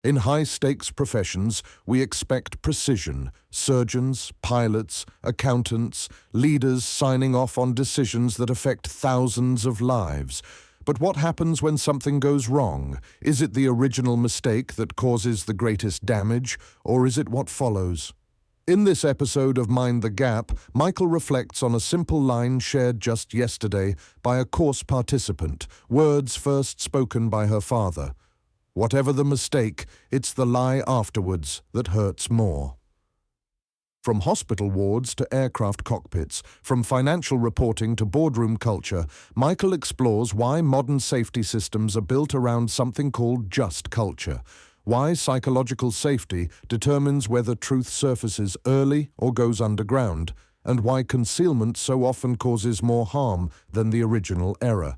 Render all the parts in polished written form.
In high-stakes professions, we expect precision: surgeons, pilots, accountants, leaders signing off on decisions that affect thousands of lives. But what happens when something goes wrong? Is it the original mistake that causes the greatest damage, or is it what follows? In this episode of Mind the Gap, Michael reflects on a simple line shared just yesterday by a course participant, words first spoken by her father. Whatever the mistake, it's the lie afterwards that hurts more. From hospital wards to aircraft cockpits, from financial reporting to boardroom culture, Michael explores why modern safety systems are built around something called just culture, why psychological safety determines whether truth surfaces early or goes underground, and why concealment so often causes more harm than the original error.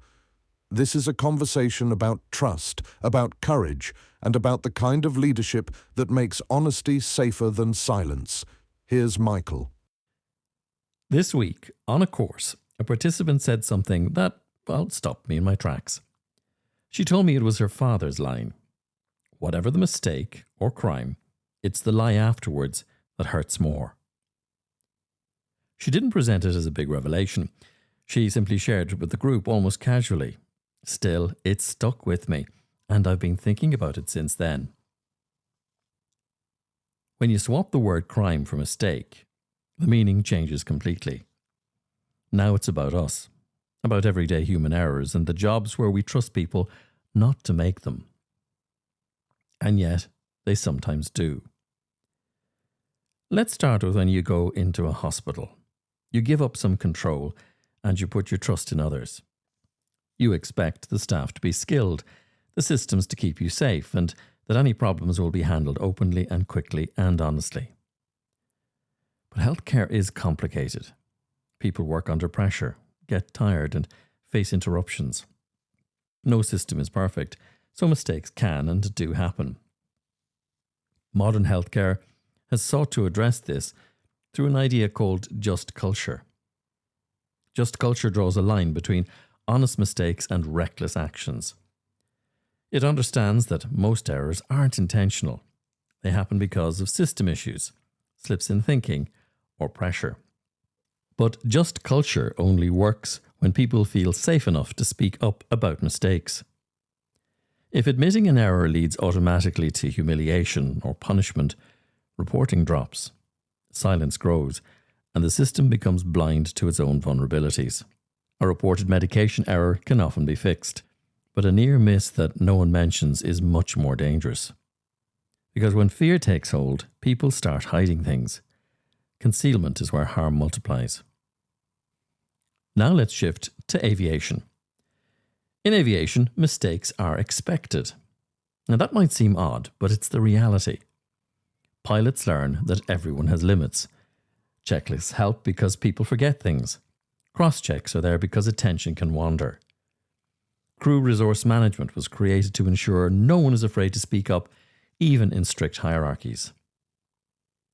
This is a conversation about trust, about courage, and about the kind of leadership that makes honesty safer than silence. Here's Michael. This week, on a course, a participant said something that, stopped me in my tracks. She told me it was her father's line. Whatever the mistake or crime, it's the lie afterwards that hurts more. She didn't present it as a big revelation. She simply shared it with the group almost casually. Still, it stuck with me, and I've been thinking about it since then. When you swap the word crime for mistake, the meaning changes completely. Now it's about us, about everyday human errors and the jobs where we trust people not to make them. And yet, they sometimes do. Let's start with when you go into a hospital. You give up some control and you put your trust in others. You expect the staff to be skilled, the systems to keep you safe, and that any problems will be handled openly and quickly and honestly. But healthcare is complicated. People work under pressure, get tired, and face interruptions. No system is perfect, so mistakes can and do happen. Modern healthcare has sought to address this through an idea called just culture. Just culture draws a line between honest mistakes and reckless actions. It understands that most errors aren't intentional. They happen because of system issues, slips in thinking, or pressure. But just culture only works when people feel safe enough to speak up about mistakes. If admitting an error leads automatically to humiliation or punishment, reporting drops, silence grows, and the system becomes blind to its own vulnerabilities. A reported medication error can often be fixed, but a near miss that no one mentions is much more dangerous. Because when fear takes hold, people start hiding things. Concealment is where harm multiplies. Now let's shift to aviation. In aviation, mistakes are expected. Now that might seem odd, but it's the reality. Pilots learn that everyone has limits. Checklists help because people forget things. Cross-checks are there because attention can wander. Crew resource management was created to ensure no one is afraid to speak up, even in strict hierarchies.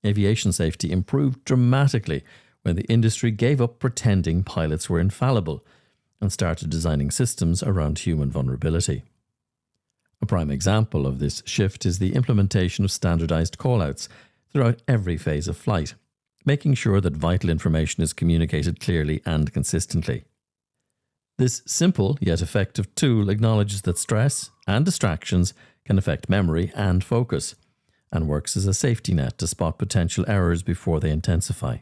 Aviation safety improved dramatically when the industry gave up pretending pilots were infallible and started designing systems around human vulnerability. A prime example of this shift is the implementation of standardized callouts throughout every phase of flight, making sure that vital information is communicated clearly and consistently. This simple yet effective tool acknowledges that stress and distractions can affect memory and focus, and works as a safety net to spot potential errors before they intensify.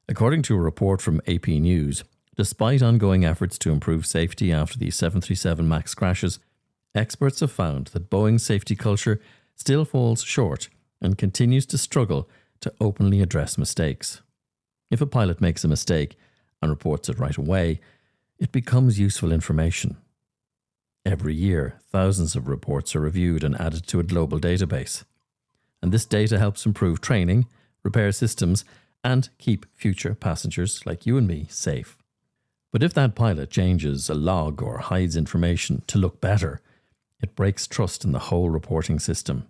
According to a report from AP News, despite ongoing efforts to improve safety after the 737 MAX crashes, experts have found that Boeing's safety culture still falls short and continues to struggle to openly address mistakes. If a pilot makes a mistake and reports it right away, it becomes useful information. Every year, thousands of reports are reviewed and added to a global database. And this data helps improve training, repair systems, and keep future passengers like you and me safe. But if that pilot changes a log or hides information to look better, it breaks trust in the whole reporting system.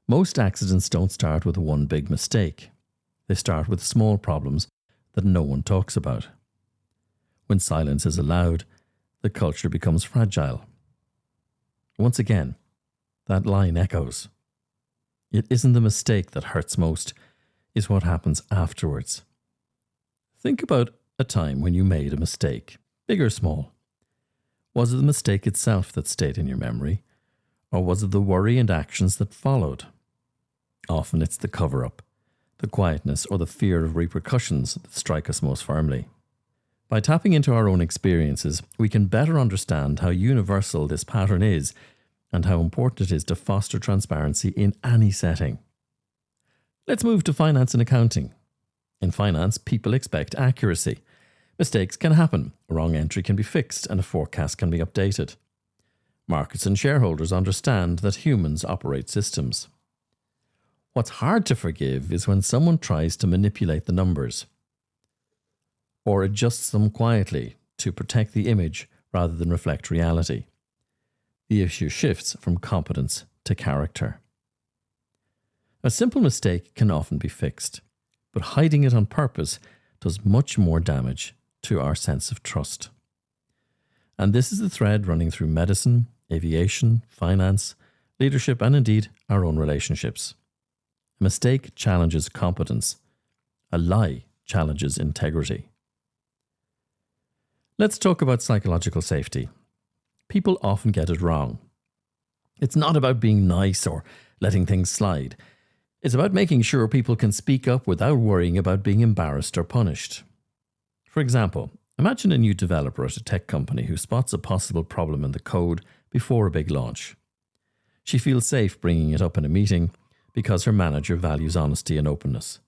Most accidents don't start with one big mistake. They start with small problems that no one talks about. When silence is allowed, the culture becomes fragile. Once again, That line echoes. It isn't the mistake that hurts most, it's what happens afterwards. Think about a time when you made a mistake, big or small. Was it the mistake itself that stayed in your memory, or was it the worry and actions that followed? Often it's the cover-up, the quietness, or the fear of repercussions that strike us most firmly. By tapping into our own experiences, we can better understand how universal this pattern is and how important it is to foster transparency in any setting. Let's move to finance and accounting. In finance, people expect accuracy. Mistakes can happen, a wrong entry can be fixed, and a forecast can be updated. Markets and shareholders understand that humans operate systems. What's hard to forgive is when someone tries to manipulate the numbers or adjusts them quietly to protect the image rather than reflect reality. The issue shifts from competence to character. A simple mistake can often be fixed, but hiding it on purpose does much more damage to our sense of trust. And this is the thread running through medicine, aviation, finance, leadership, and indeed our own relationships. A mistake challenges competence. A lie challenges integrity. Let's talk about psychological safety. People often get it wrong. It's not about being nice or letting things slide. It's about making sure people can speak up without worrying about being embarrassed or punished. For example, imagine a new developer at a tech company who spots a possible problem in the code before a big launch. She feels safe bringing it up in a meeting because her manager values honesty and openness.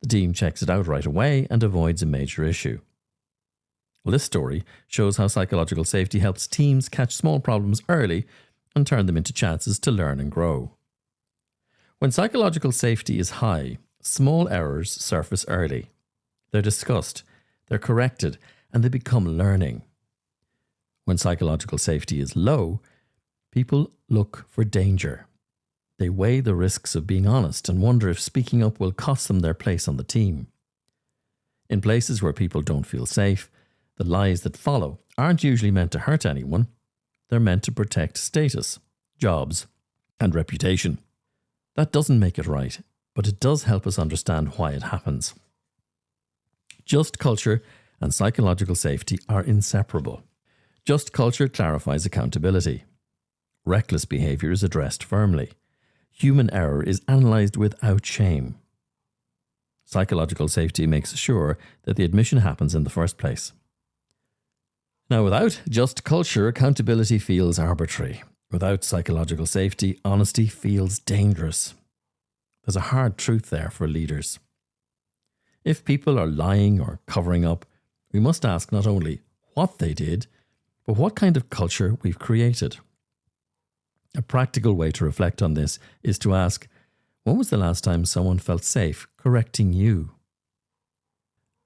The team checks it out right away and avoids a major issue. Well, this story shows how psychological safety helps teams catch small problems early and turn them into chances to learn and grow. When psychological safety is high, small errors surface early. They're discussed, they're corrected, and they become learning. When psychological safety is low, people look for danger. They weigh the risks of being honest and wonder if speaking up will cost them their place on the team. In places where people don't feel safe, the lies that follow aren't usually meant to hurt anyone. They're meant to protect status, jobs, and reputation. That doesn't make it right, but it does help us understand why it happens. Just culture and psychological safety are inseparable. Just culture clarifies accountability. Reckless behaviour is addressed firmly. Human error is analysed without shame. Psychological safety makes sure that the admission happens in the first place. Now, without just culture, accountability feels arbitrary. Without psychological safety, honesty feels dangerous. There's a hard truth there for leaders. If people are lying or covering up, we must ask not only what they did, but what kind of culture we've created. A practical way to reflect on this is to ask, when was the last time someone felt safe correcting you?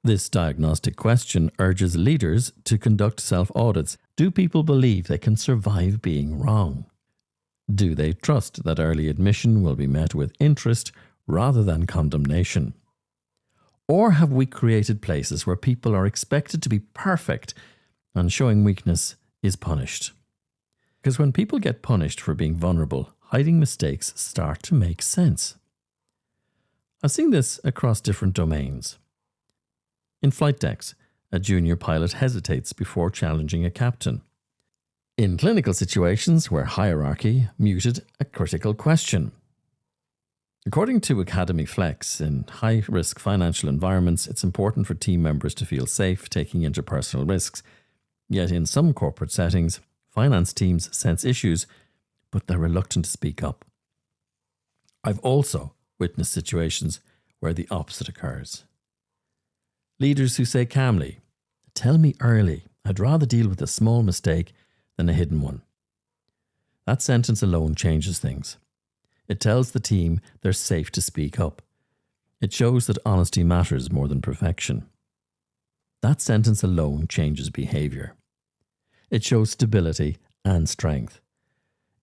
This diagnostic question urges leaders to conduct self-audits. Do people believe they can survive being wrong? Do they trust that early admission will be met with interest rather than condemnation? Or have we created places where people are expected to be perfect and showing weakness is punished? Because when people get punished for being vulnerable, hiding mistakes start to make sense. I've seen this across different domains. In flight decks, a junior pilot hesitates before challenging a captain. In clinical situations where hierarchy muted a critical question. According to Academy Flex, in high-risk financial environments, it's important for team members to feel safe taking interpersonal risks. Yet in some corporate settings, finance teams sense issues, but they're reluctant to speak up. I've also witnessed situations where the opposite occurs. Leaders who say calmly, "Tell me early, I'd rather deal with a small mistake than a hidden one." That sentence alone changes things. It tells the team they're safe to speak up. It shows that honesty matters more than perfection. That sentence alone changes behaviour. It shows stability and strength.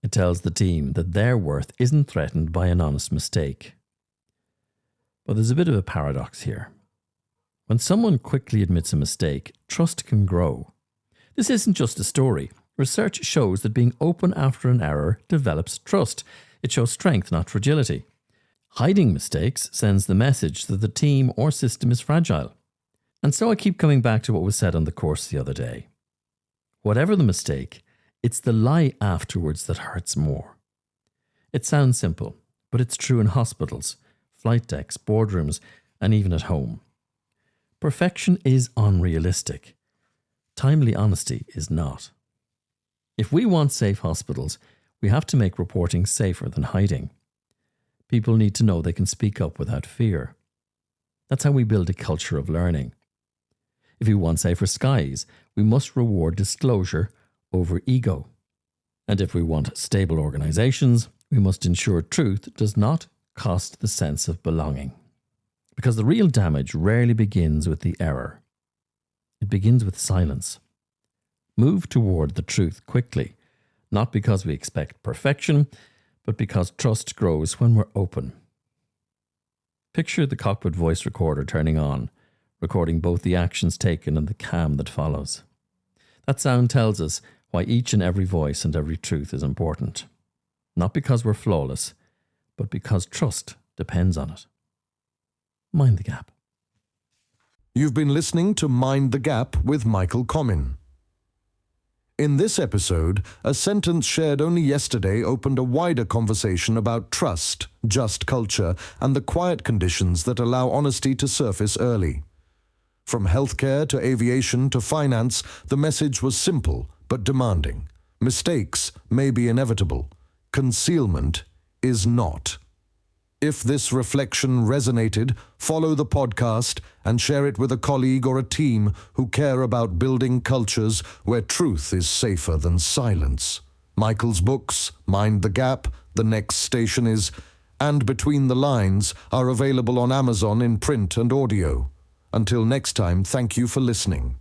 It tells the team that their worth isn't threatened by an honest mistake. But there's a bit of a paradox here. When someone quickly admits a mistake, trust can grow. This isn't just a story. Research shows that being open after an error develops trust. It shows strength, not fragility. Hiding mistakes sends the message that the team or system is fragile. And so I keep coming back to what was said on the course the other day. Whatever the mistake, it's the lie afterwards that hurts more. It sounds simple, but it's true in hospitals, flight decks, boardrooms, and even at home. Perfection is unrealistic. Timely honesty is not. If we want safe hospitals, we have to make reporting safer than hiding. People need to know they can speak up without fear. That's how we build a culture of learning. If we want safer skies, we must reward disclosure over ego. And if we want stable organisations, we must ensure truth does not cost the sense of belonging. Because the real damage rarely begins with the error. It begins with silence. Move toward the truth quickly, not because we expect perfection, but because trust grows when we're open. Picture the cockpit voice recorder turning on, recording both the actions taken and the calm that follows. That sound tells us why each and every voice and every truth is important. Not because we're flawless, but because trust depends on it. Mind the gap. You've been listening to Mind the Gap with Michael Comyn. In this episode, a sentence shared only yesterday opened a wider conversation about trust, just culture, and the quiet conditions that allow honesty to surface early. From healthcare to aviation to finance, the message was simple but demanding. Mistakes may be inevitable. Concealment is not. If this reflection resonated, follow the podcast and share it with a colleague or a team who care about building cultures where truth is safer than silence. Michael's books, Mind the Gap, The Next Station Is, and Between the Lines are available on Amazon in print and audio. Until next time, thank you for listening.